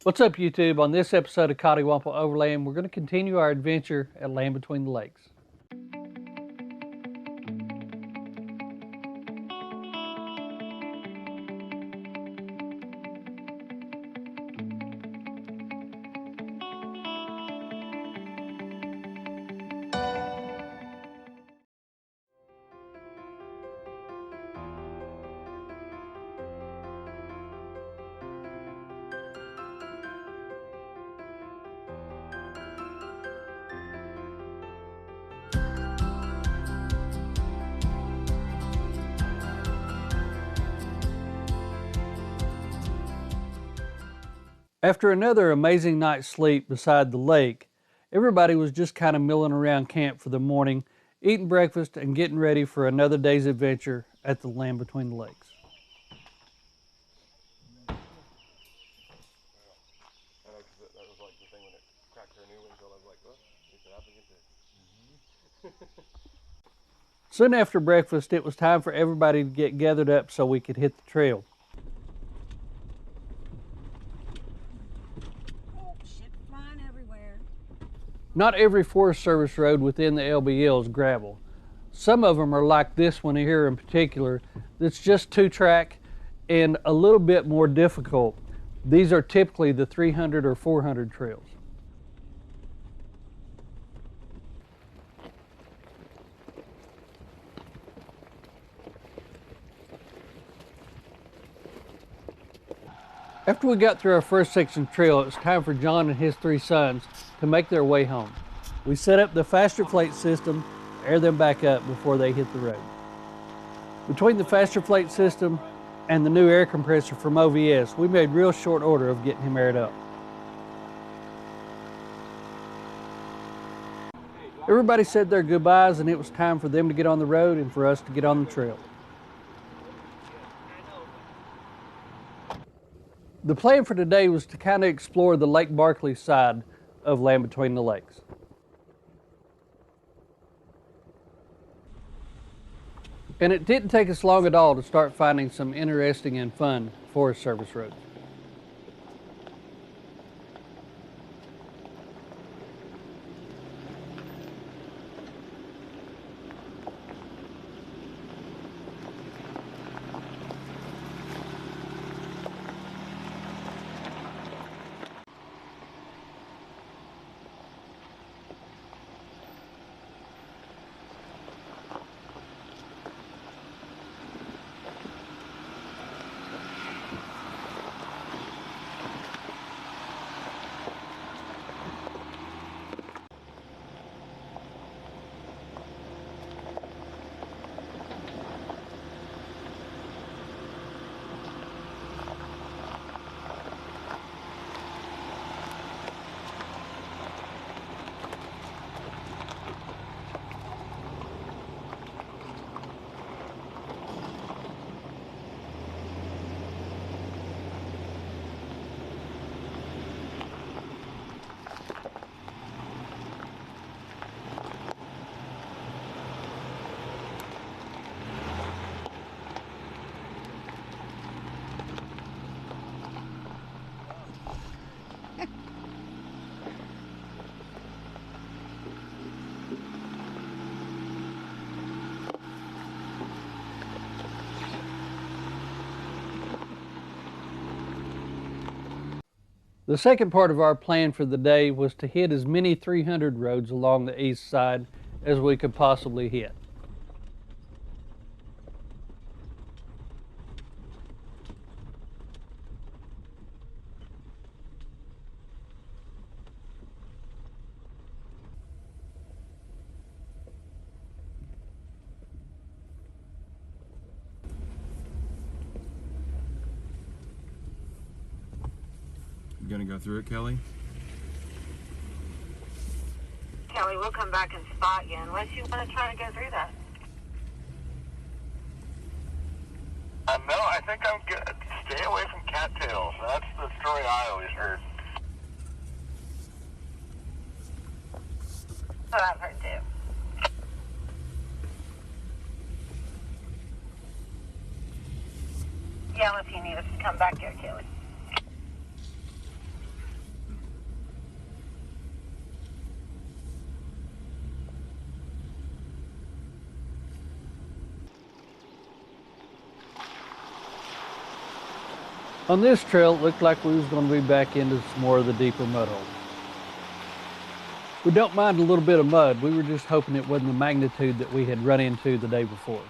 What's up, YouTube? On this episode of Coddiwomple Overland, we're going to continue our adventure at Land Between the Lakes. After another amazing night's sleep beside the lake, everybody was just kind of milling around camp for the morning, eating breakfast and getting ready for another day's adventure at the Land Between the Lakes. Soon after breakfast, it was time for everybody to get gathered up so we could hit the trail. Not every Forest Service road within the LBL is gravel. Some of them are like this one here in particular, that's just 2-track and a little bit more difficult. These are typically the 300 or 400 trails. After we got through our first section of trail, it was time for John and his 3 sons to make their way home. We set up the faster Flate system to air them back up before they hit the road. Between the faster Flate system and the new air compressor from OVS, we made real short order of getting him aired up. Everybody said their goodbyes and it was time for them to get on the road and for us to get on the trail. The plan for today was to kind of explore the Lake Barkley side of Land Between the Lakes. And it didn't take us long at all to start finding some interesting and fun Forest Service roads. The second part of our plan for the day was to hit as many 300 roads along the east side as we could possibly hit. You gonna go through it, Kelly? Kelly, we'll come back and spot you unless you want to try to go through that. No, I think I'm good. Stay away from cattails. That's the story I always heard. That's what I've heard too. Yell if you need us to come back here, Kelly. On this trail, it looked like we was going to be back into some more of the deeper mud holes. We don't mind a little bit of mud. We were just hoping it wasn't the magnitude that we had run into the day before.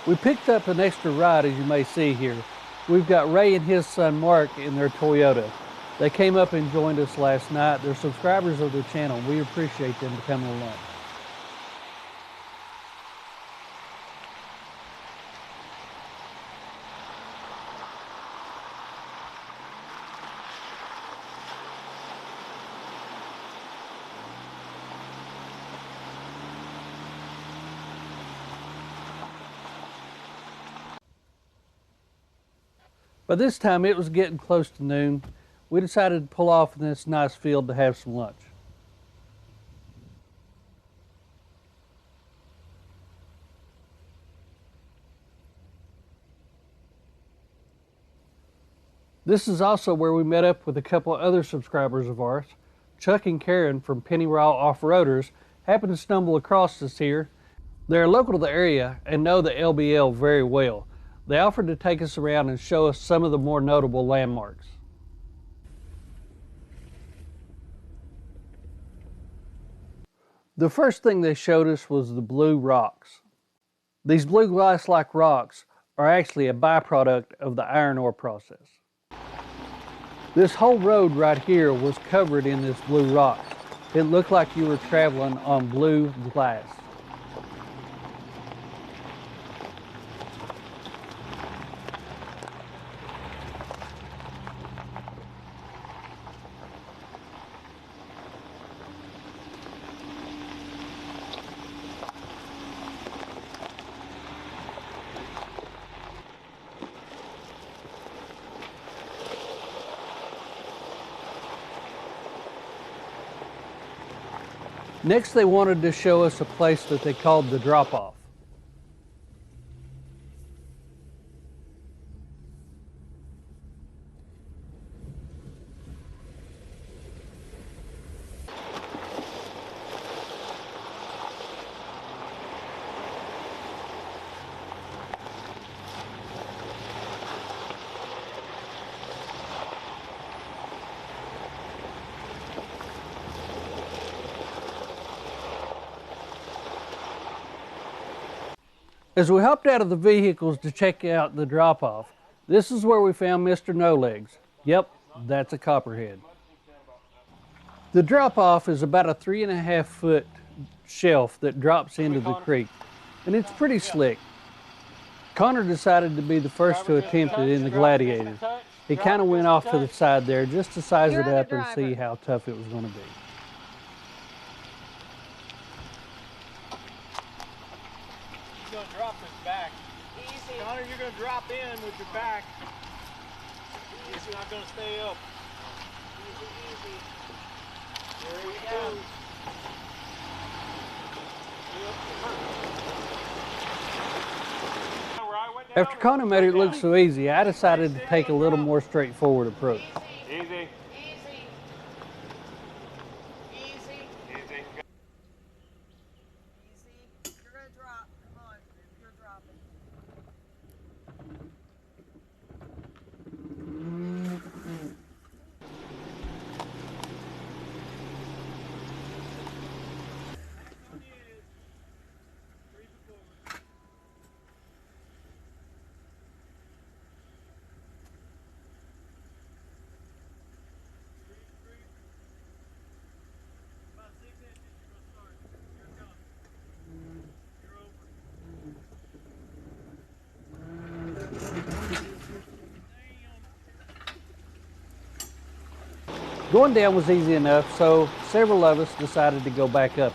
We picked up an extra ride, as you may see here. We've got Ray and his son Mark in their Toyota. They came up and joined us last night. They're subscribers of the channel. We appreciate them coming along. By this time, it was getting close to noon. We decided to pull off in this nice field to have some lunch. This is also where we met up with a couple of other subscribers of ours. Chuck and Karen from Penny Raw Off-Roaders happened to stumble across us here. They're local to the area and know the LBL very well. They offered to take us around and show us some of the more notable landmarks. The first thing they showed us was the blue rocks. These blue glass-like rocks are actually a byproduct of the iron ore process. This whole road right here was covered in this blue rock. It looked like you were traveling on blue glass. Next, they wanted to show us a place that they called the drop-off. As we hopped out of the vehicles to check out the drop-off, this is where we found Mr. No Legs. Yep, that's a copperhead. The drop-off is about a 3.5 foot shelf that drops into the creek, and it's pretty slick. Connor decided to be the first to attempt it in the Gladiator. He kind of went off to the side there just to size it up and see how tough it was going to be. Going to drop this back. Easy. Connor, you're going to drop in with your back. Easy. It's not going to stay up. Easy, easy. There you go. After Connor made it look so easy, I decided to take a little more straightforward approach. Easy. Going down was easy enough, so several of us decided to go back up.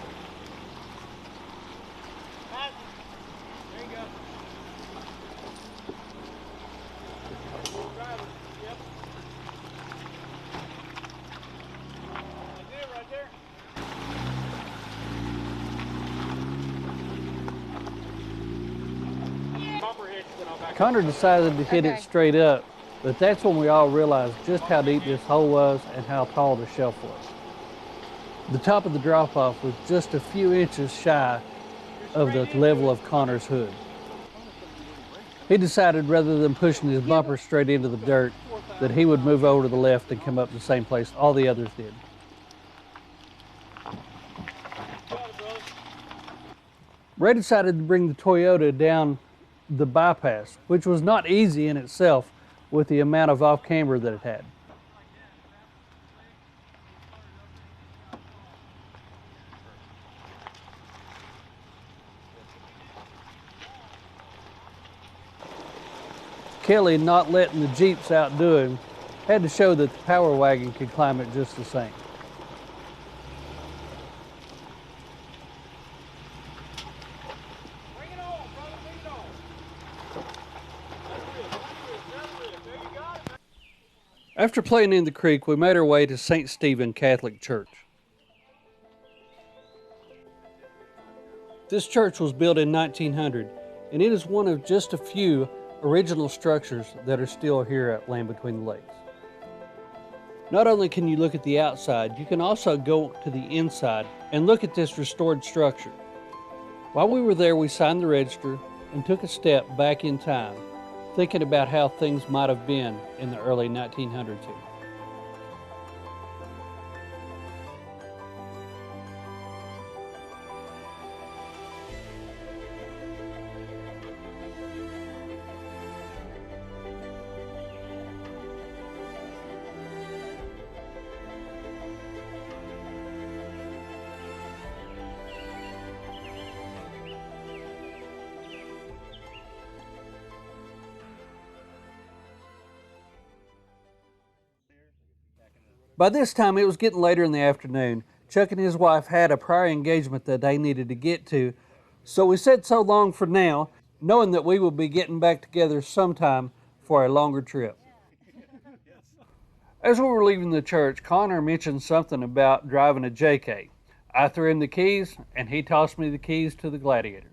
There you go. Driver. Yep. That's it right there. Connor decided to hit it straight up, but that's when we all realized just how deep this hole was and how tall the shelf was. The top of the drop-off was just a few inches shy of the level of Connor's hood. He decided rather than pushing his bumper straight into the dirt, that he would move over to the left and come up the same place all the others did. Ray decided to bring the Toyota down the bypass, which was not easy in itself with the amount of off-camber that it had. Kelly, not letting the Jeeps outdo him, had to show that the Power Wagon could climb it just the same. Bring it on, brother, bring it on. There you got it. After playing in the creek, we made our way to St. Stephen Catholic Church. This church was built in 1900, and it is one of just a few original structures that are still here at Land Between the Lakes. Not only can you look at the outside, you can also go to the inside and look at this restored structure. While we were there, we signed the register and took a step back in time, thinking about how things might have been in the early 1900s here. By this time, it was getting later in the afternoon. Chuck and his wife had a prior engagement that they needed to get to, so we said so long for now, knowing that we would be getting back together sometime for a longer trip. As we were leaving the church, Connor mentioned something about driving a JK. I threw him the keys, and he tossed me the keys to the Gladiator.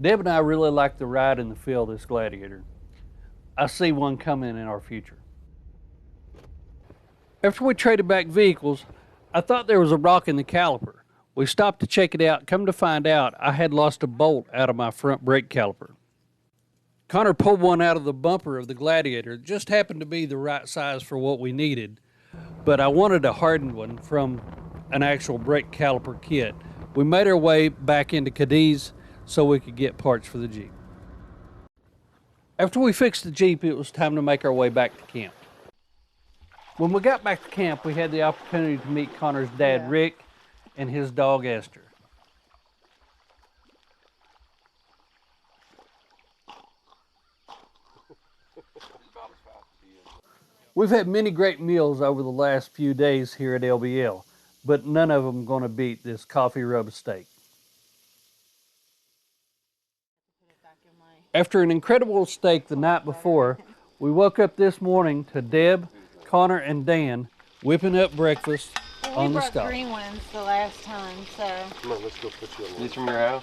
Deb and I really like the ride and the feel of this Gladiator. I see one coming in our future. After we traded back vehicles, I thought there was a rock in the caliper. We stopped to check it out. Come to find out, I had lost a bolt out of my front brake caliper. Connor pulled one out of the bumper of the Gladiator. It just happened to be the right size for what we needed, but I wanted a hardened one from an actual brake caliper kit. We made our way back into Cadiz so we could get parts for the Jeep. After we fixed the Jeep, it was time to make our way back to camp. When we got back to camp, we had the opportunity to meet Connor's dad, Rick, and his dog, Esther. We've had many great meals over the last few days here at LBL, but none of them going to beat this coffee rub steak. After an incredible steak the night before, we woke up this morning to Deb, Connor, and Dan whipping up breakfast on the stove. We brought green ones the last time, so. Come on, let's go put you on. These from your house?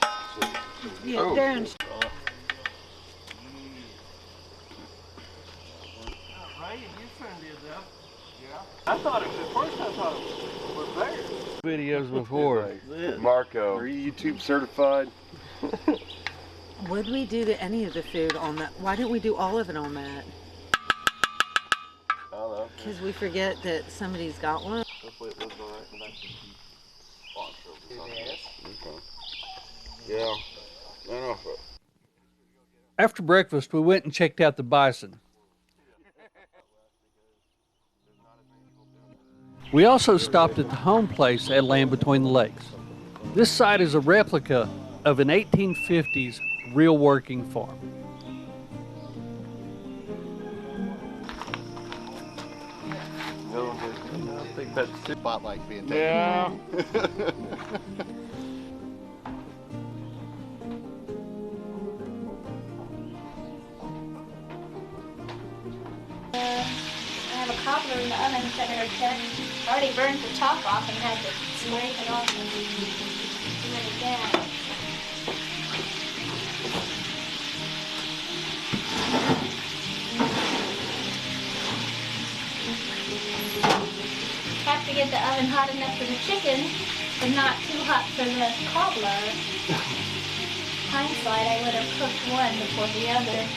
Yeah, Oh. Darren's. Ray, your son did that. Yeah. I thought it was there. Videos before. Marco, are you YouTube certified? Would we do any of the food on that? Why didn't we do all of it on that? I don't know. Because we forget that somebody's got one. Hopefully it lives all right in the back. Okay. Yeah. I know. After breakfast, we went and checked out the bison. We also stopped at the home place at Land Between the Lakes. This site is a replica of an 1850s real working farm. I think that's the spotlight being taken. Yeah. I have a cobbler in the oven that are checked. Already burned the top off and had to scrape it off. down. Have to get the oven hot enough for the chicken, but not too hot for the cobbler. Hindsight, I would have cooked one before the other.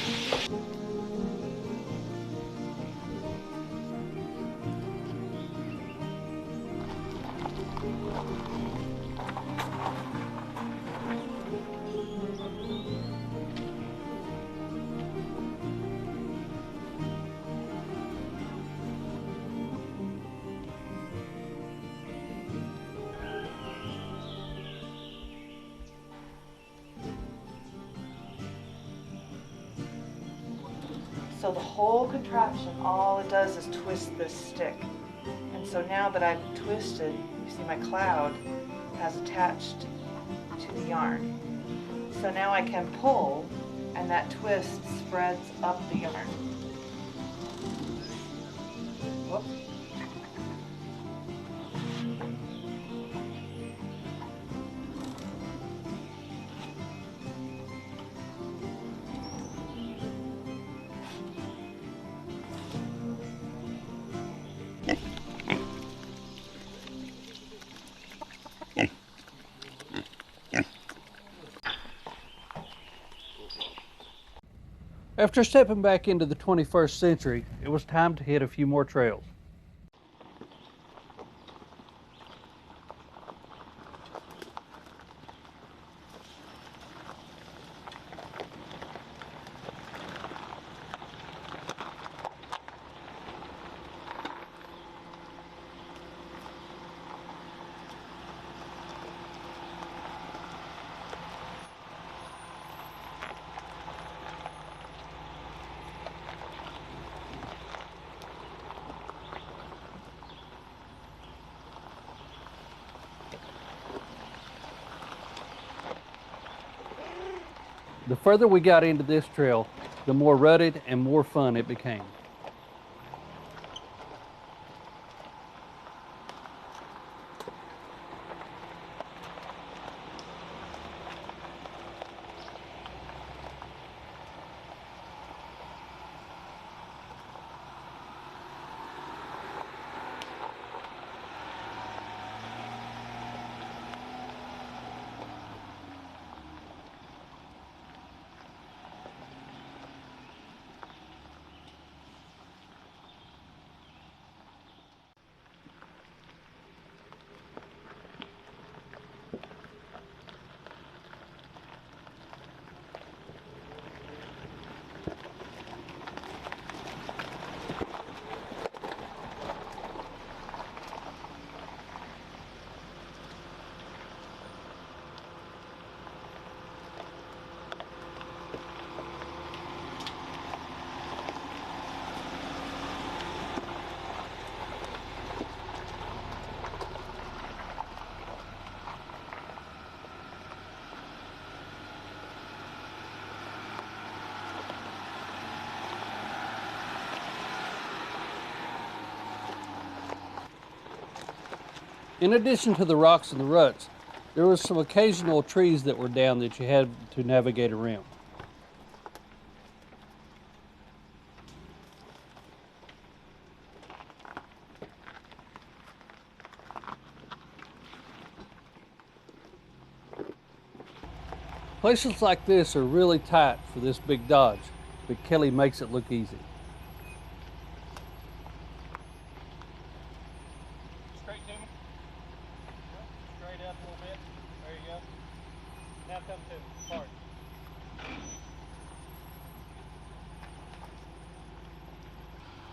So the whole contraption, all it does is twist this stick. And so now that I've twisted, you see my cloud has attached to the yarn. So now I can pull, and that twist spreads up the yarn. Whoops. After stepping back into the 21st century, it was time to hit a few more trails. The further we got into this trail, the more rutted and more fun it became. In addition to the rocks and the ruts, there was some occasional trees that were down that you had to navigate around. Places like this are really tight for this big Dodge, but Kelly makes it look easy. Straight to me. Straight up a little bit. There you go. Now come to me. Hard.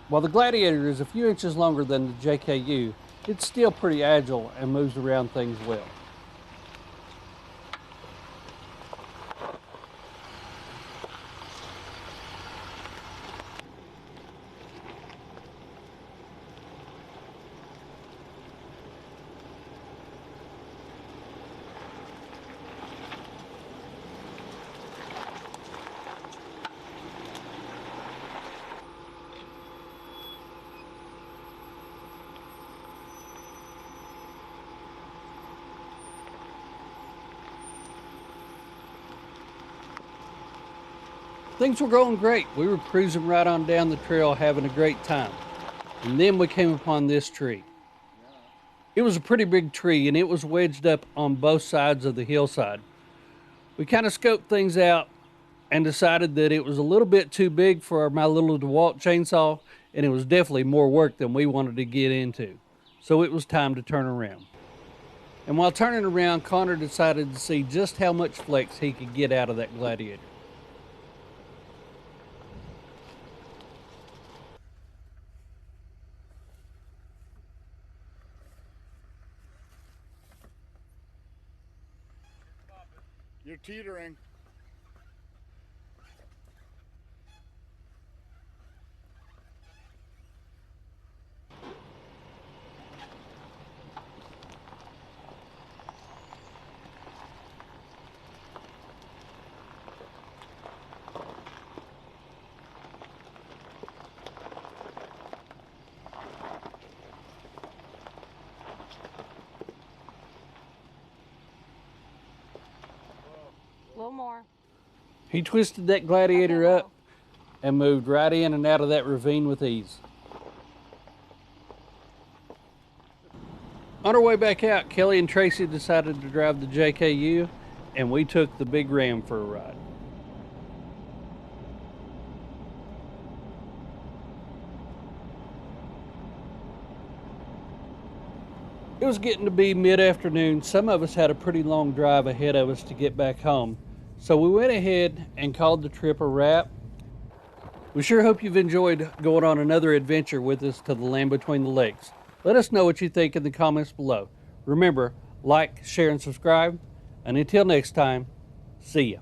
While the Gladiator is a few inches longer than the JKU, it's still pretty agile and moves around things well. Things were going great. We were cruising right on down the trail, having a great time. And then we came upon this tree. It was a pretty big tree, and it was wedged up on both sides of the hillside. We kind of scoped things out and decided that it was a little bit too big for my little DeWalt chainsaw, and it was definitely more work than we wanted to get into. So it was time to turn around. And while turning around, Connor decided to see just how much flex he could get out of that Gladiator. You're teetering. A little more. He twisted that Gladiator Okay, up and moved right in and out of that ravine with ease. On our way back out, Kelly and Tracy decided to drive the JKU, and we took the big Ram for a ride. It was getting to be mid-afternoon. Some of us had a pretty long drive ahead of us to get back home, so we went ahead and called the trip a wrap. We sure hope you've enjoyed going on another adventure with us to the land between the lakes. Let us know what you think in the comments below. Remember, like, share, and subscribe. And until next time, see ya.